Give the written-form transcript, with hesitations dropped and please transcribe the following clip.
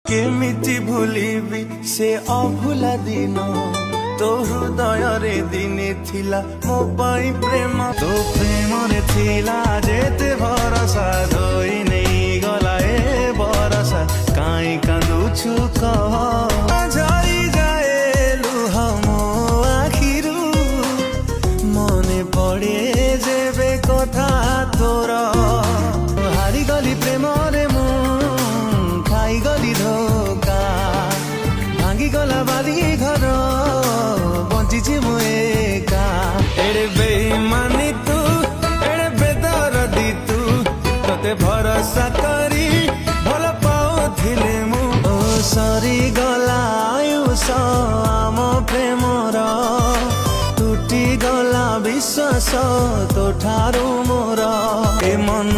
কেমিতি ভুলিবি সে অভুলা দিন তো হৃদয়রে দিনে থিলা মো পাই প্রেম তো প্রেমরে থিলা যেতে ভরসা ধোই নেই গলা এ বরসা কাই কাঁদুছু কহ ঝরি যায় লুহ মো আখিরু মনে পড়ে যেবে কথা তোর হারিগলি প্রেমরে মু খাইগলি ধোকা ভাঙিগলা বালি ঘর বঞ্চিছি মু একা এড়ে বেইমানি তু এড়ে বেদরদি তু তোতে ভরসা করি ভাল পাউথিলে মু ও সরিগলা আয়ুষ আম প্রেমর তুটি গলা বিশ্বাস তো ঠারু মোর এ মন